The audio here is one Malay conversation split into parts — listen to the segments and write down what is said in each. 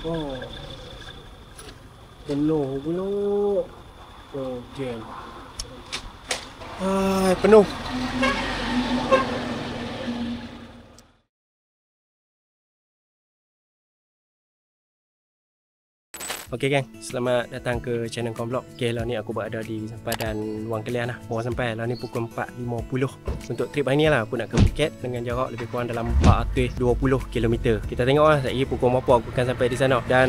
Oh, penuh pula. Oh, jam. Penuh. Okey gang, selamat datang ke channel Komblok. Okey, lah ni aku berada di sempadan Wang Kelian lah. Baru sampai lah ni pukul 4.50. Untuk trip hari ni lah aku nak ke Phuket dengan jarak lebih kurang dalam 420 km. Kita tengok lah lagi pukul berapa aku akan sampai di sana. Dan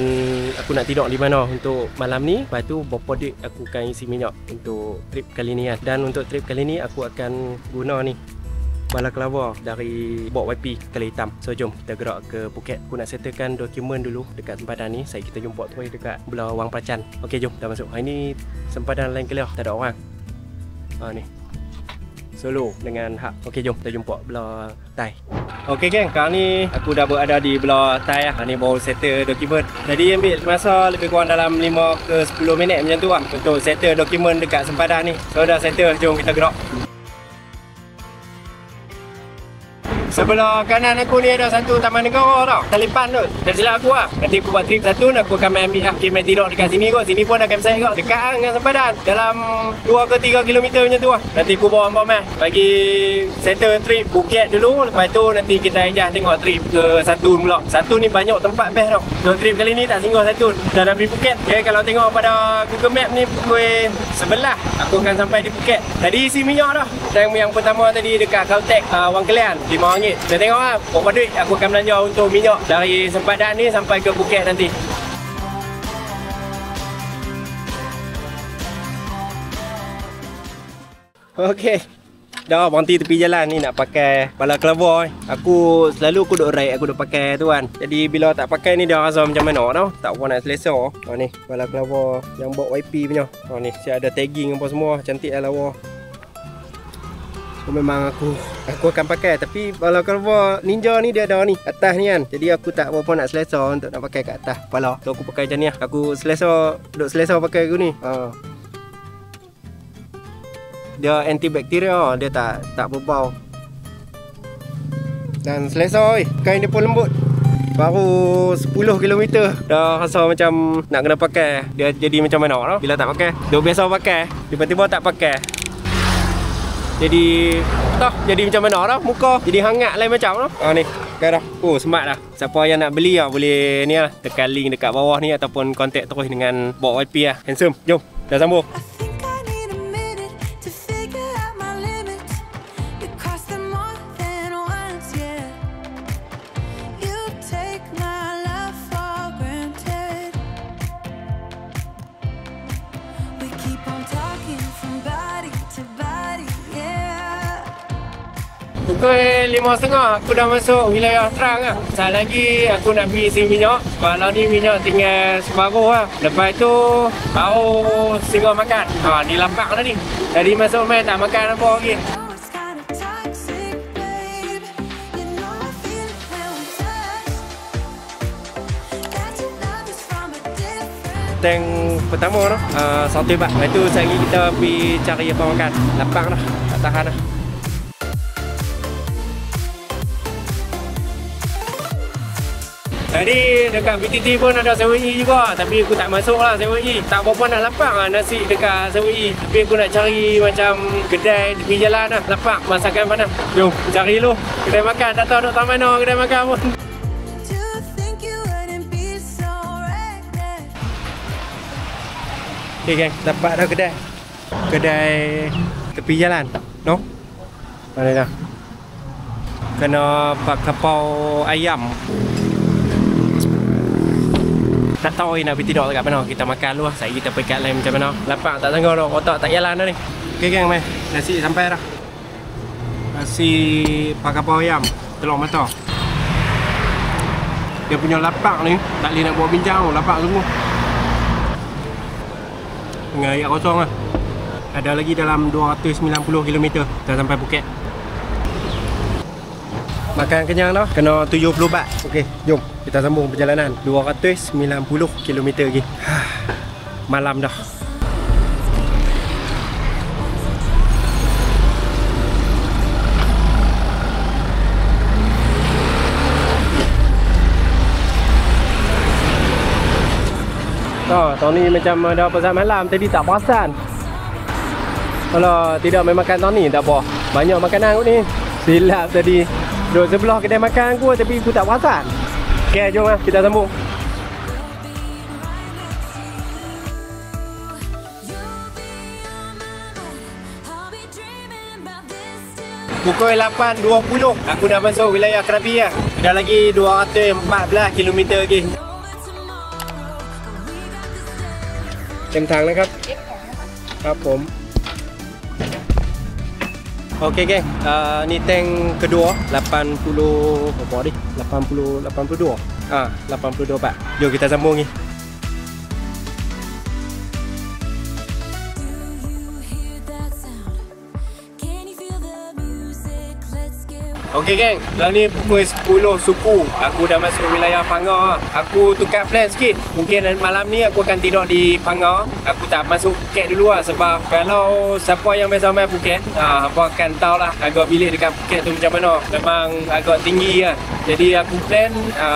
aku nak tidur di mana untuk malam ni. Lepas tu berapa duit aku akan isi minyak untuk trip kali ni kan. Dan untuk trip kali ni aku akan guna ni bala kelava dari Bot YP Kali Hitam. So jom kita gerak ke Phuket. Aku nak settlekan dokumen dulu dekat sempadan ni. Saya kita jumpa terus dekat belah Wang Pracan. Okey jom kita masuk. Hari ni sempadan lain clear, tak ada orang. Ni solo dengan hak. Okey jom kita jumpa belah Tai. Okey geng, sekarang ni aku dah berada di belah Tai lah. Ni baru settle dokumen. Jadi ambil masa lebih kurang dalam 5 ke 10 minit macam tu lah untuk settle dokumen dekat sempadan ni. So dah settle, jom kita gerak. Sebelah kanan aku ni ada satu taman negara tau. Talipan tu. Tak silap aku lah. Nanti aku buat trip satu, aku akan ambil main tidur dekat sini kot. Sini pun dah campsite kot. Dekat lah dengan sempadan. Dalam 2 ke 3 km macam tu lah. Nanti aku bawa hamba meh. Bagi settle trip Phuket dulu. Lepas tu nanti kita ajak tengok trip ke Satun pula. Satun ni banyak tempat best tau. So trip kali ni tak singgah Satun. Dah nak pergi Phuket. Okay, kalau tengok pada Google Map ni pukul 11 aku akan sampai di Phuket. Tadi isi minyak dah. Dan yang pertama tadi dekat Caltex Wang Kelian RM5. Kita tengok lah berapa duit aku akan belanja untuk minyak dari sempadan ni sampai ke Phuket nanti. Okey, dah berhenti tepi jalan ni nak pakai bala kelava ni. Aku selalu duk ride, aku duk pakai tu kan. Jadi bila tak pakai ni dia rasa macam mana tau. Tak apa nak selesa. Ni bala kelava yang Bot YP punya. Ni siap ada tagging apa semua, cantik lah lawa. Memang aku akan pakai, tapi kalau kelava Ninja ni dia ada ni atas ni kan. Jadi aku tak berapa nak selesa untuk nak pakai kat atas kepala. So aku pakai macam ni lah. Aku duk selesa pakai aku ni. Dia antibakteria, dia tak berbau. Dan selesa oi. Kain dia pun lembut. Baru 10 km dah rasa macam nak kena pakai. Dia jadi macam mana tau bila tak pakai. Dia biasa pakai, tiba-tiba tak pakai. Jadi macam mana dah muka jadi hangat lain macam dah. Ni kan dah. Oh smart dah. Siapa yang nak beli lah boleh ni lah tekan link dekat bawah ni ataupun kontak terus dengan Bot YP lah. Handsome. Jom dah sambung. Pukul 5.30 aku dah masuk wilayah Trang lah. Sekejap lagi aku nak pergi isi minyak. Kalau ni minyak tinggal separuh lah. Lepas tu baru singgah makan. Ni lapar dah ni. Tadi masuk main tak makan apa lagi. Tank pertama tu satu bat. Lepas tu sekejap lagi kita pergi cari apa makan. Lapar dah, tak tahan dah. Tadi dekat BTT pun ada 7E juga. Tapi aku tak masuk lah 7E. Tak berapa nak lapar lah nasi dekat 7E. Tapi aku nak cari macam kedai tepi jalan lah. Lapar masakan panas. Jom cari dulu kedai makan. Tak tahu duk tak mana kedai makan pun. Okay gang, dapat dah kedai tepi jalan. No? Mana dah? Kena pak kapau ayam. Tak tahu nak pergi tidur dekat mana. Kita makan dulu lah. Saya kita pergi kat lain macam mana. Lapar tak sanggup dah. Otak tak jalan dah ni. Okay gang, mai. Nasi sampai dah. Nasi pak kapau ayam, telur mata. Dia punya lapak ni tak boleh nak buat bincang. Lapak semua dengan air kosong lah. Ada lagi dalam 290 km dah sampai Phuket. Makan kenyang dah, kena 70 baht. Okey, jom kita sambung perjalanan. 290 km lagi. Malam dah. tahun ni macam ada pasar malam, tadi tak perasan. Kalau tidak main makan tahun ni tak apa. Banyak makanan kot ni. Silap tadi. Duduk sebelah kedai makan aku tapi aku tak perasan. Okay, jom lah kita sambung. Pukul 8.20 aku dah masuk wilayah Krabi lah. Dah lagi 214 km lagi. เต็มถังนะครับครับผมโอเคgeng, ni tank kedua 80 berapa ni? 82 82 pak. Jom kita sambung ni. Okey geng, sekarang ni pukul 10 suku. Aku dah masuk wilayah Panggar. Aku tukar plan sikit. Mungkin malam ni aku akan tidur di Panggar. Aku tak masuk Phuket dulu lah. Sebab kalau siapa yang biasa main Phuket, apa akan tahu lah agak bilik dekat Phuket tu macam mana. Memang agak tinggi lah. Jadi aku plan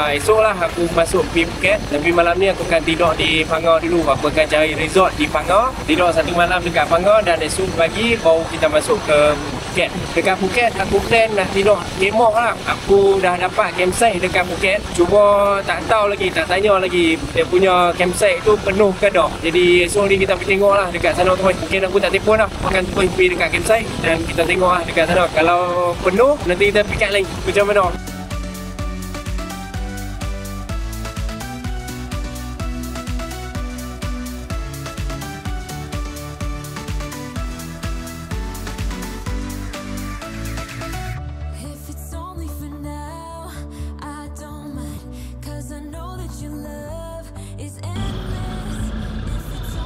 esok lah aku masuk pergi Phuket. Tapi malam ni aku akan tidur di Panggar dulu. Aku akan cari resort di Panggar. Tidur satu malam dekat Panggar dan esok pagi baru kita masuk ke Phuket. Dekat Phuket aku plan nak tidur kemah lah. Aku dah dapat campsite dekat Phuket. Cuma tak tahu lagi, tak tanya lagi dia punya campsite tu penuh ke tak. Jadi esok ni kita pergi tengok lah dekat sana tu. Mungkin aku tak telefon lah. Aku akan pergi dekat campsite dan kita tengok lah dekat sana. Kalau penuh nanti kita pick up lagi macam mana.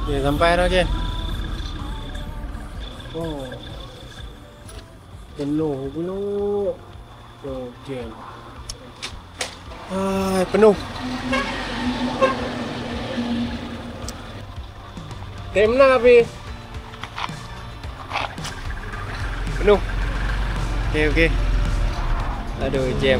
Ya, sampai dah je. Oh. Penuh pula. Okey. Penuh. Tem nak habis. Penuh. Okey. Aduh, jam.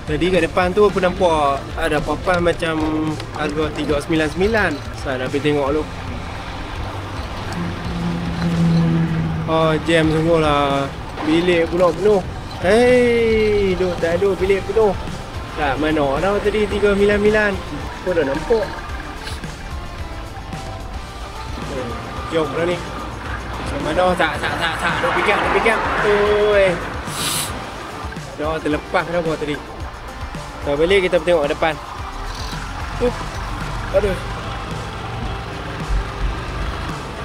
Tadi kat depan tu aku nampak ada papan macam harga 399. Saya nak pergi tengok dulu. Oh, jam sungguh lah. Bilik pula penuh. Hei, tak ada bilik penuh. Tak, mana dah tadi 399. Aku dah nampak. Jom dah ni. Mana tak. Nak pick up. Oi. Dah terlepas dah buat tadi. So balik kita tengok depan. Aduh.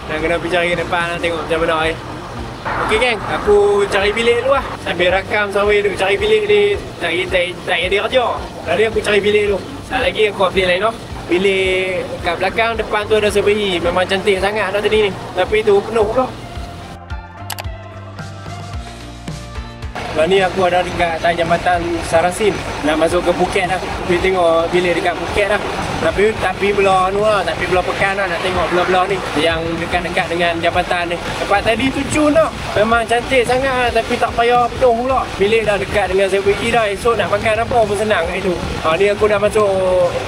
Dah kena pergi cari depan lah, tengok macam mana eh. Okey geng, aku cari bilik dulu lah. Sambil rakam sambil duduk cari bilik ni. Tak ada kerja. Tadi aku cari bilik dulu. Sekejap lagi aku update lain tau. Bilik kat belakang, depan tu ada sebehi. Memang cantik sangat dah tadi ni. Tapi tu penuh pula. Lepas ni aku ada dekat atas jambatan Sarasin. Nak masuk ke Phuket dah. Pergi tengok bilik dekat Phuket dah. Tapi belah anu lah, tapi belah pekan lah nak tengok belah-belah ni. Yang dekat-dekat dengan jambatan ni. Tempat tadi tu cun lah. Memang cantik sangat lah, tapi tak payah penuh pula. Bilik dah dekat dengan CBT dah. Esok nak makan apa pun senang kat itu. Ni aku dah masuk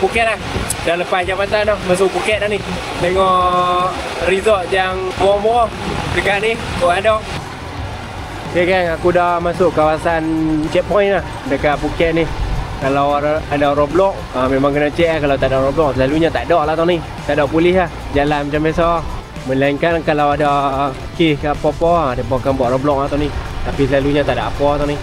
Phuket dah. Dah lepas jambatan dah, masuk Phuket dah ni. Tengok resort yang murah-murah dekat ni. Ada. Okay geng, aku dah masuk kawasan checkpoint lah dekat Phuket ni. Kalau ada roadblock, memang kena check lah. Kalau tak ada roadblock, selalunya tak ada lah tahun ni. Tak ada polis lah, jalan macam biasa. Melainkan kalau ada kes ke apa-apa, mereka akan buat roadblock lah tahun ni. Tapi selalunya tak ada apa tahun ni.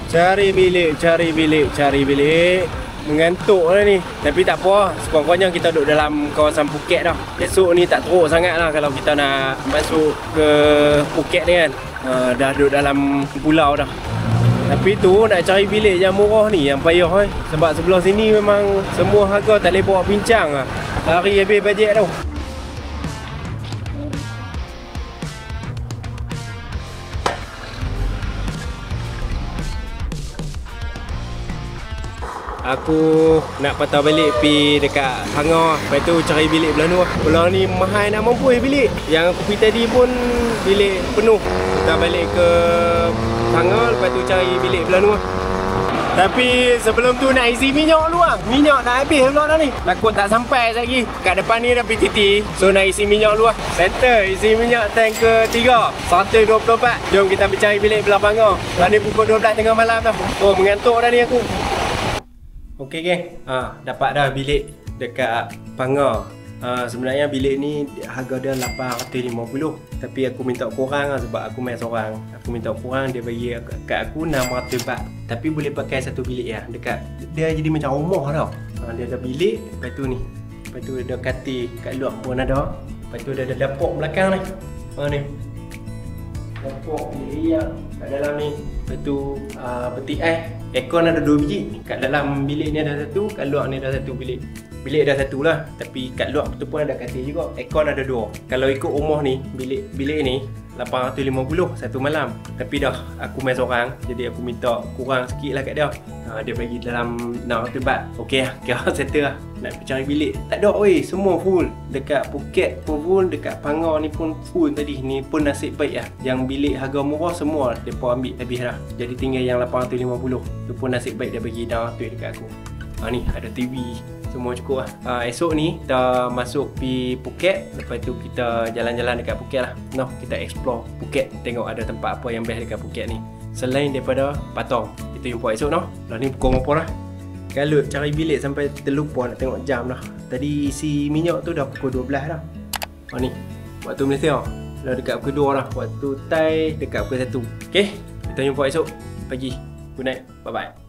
Cari bilik. Mengantuk lah ni. Tapi tak apa, sekurang-kurangnya kita duduk dalam kawasan Phuket dah. Esok ni tak teruk sangat lah kalau kita nak masuk ke Phuket ni kan. Dah duduk dalam pulau dah. Tapi tu nak cari bilik yang murah ni yang payah Sebab sebelah sini memang semua harga tak boleh bawa bincang lah. Lari habis bajet tau. Aku nak patah balik pi dekat hangar. Lepas tu cari bilik belah luar. Belah ni mahal nak mampu bilik. Yang aku pergi tadi pun bilik penuh. Kita balik ke hangar, lepas tu cari bilik belah luar. Tapi sebelum tu nak isi minyak dulu lah. Minyak dah habis pula dah ni. Takut tak sampai lagi. Kat depan ni dah PTT. So nak isi minyak dulu lah. Center isi minyak tank ke-3 124. Jom kita pergi cari bilik belah hangar. Dah ni pukul 12 tengah malam dah. Oh mengantuk dah ni aku. Okey geng, dapat dah bilik dekat Panggar. Sebenarnya bilik ni harga dia 850. Tapi aku minta kurang lah sebab aku main seorang. Aku minta kurang, dia bagi kat aku 600 baht. Tapi boleh pakai satu bilik ya. Dekat dia jadi macam rumah tau. Dia ada bilik, lepas tu ni. Lepas tu ada katil kat luar pun ada. Lepas tu dia ada dapur belakang ni. Ni. Dapur bilik kat dalam ni. Lepas tu peti ais. Aircon ada 2 biji. Kat dalam bilik ni ada satu, kat luar ni ada satu bilik. Bilik ada satu lah, tapi kat luar tu pun ada katil juga. Aircon ada 2. Kalau ikut rumah ni, bilik ni 850 satu malam. Tapi dah aku main seorang, jadi aku minta kurang sikit lah kat dia. Dia bagi dalam 600 baht. Okey lah, kira settle lah. Nak cari bilik, tak ada weh, semua full. Dekat Phuket pun full, dekat Panggar ni pun full tadi. Ni pun nasib baik lah. Yang bilik harga murah semua mereka ambil habis dah. Jadi tinggal yang 850. Tu pun nasib baik dia bagi 600 dekat aku. Ni ada TV. Semua cukup lah. Esok ni kita masuk pergi Phuket. Lepas tu kita jalan-jalan dekat Phuket lah. Noh, kita explore Phuket. Tengok ada tempat apa yang best dekat Phuket ni. Selain daripada Patong. Kita jumpa esok noh. Dah ni pukul berapa dah? Kalut cari bilik sampai terlupa nak tengok jam dah. Tadi isi minyak tu dah pukul 12 dah. Ni waktu Malaysia dah dekat pukul 2 dah. Waktu Thai dekat pukul 1. Okay, kita jumpa esok pagi. Good night, bye bye.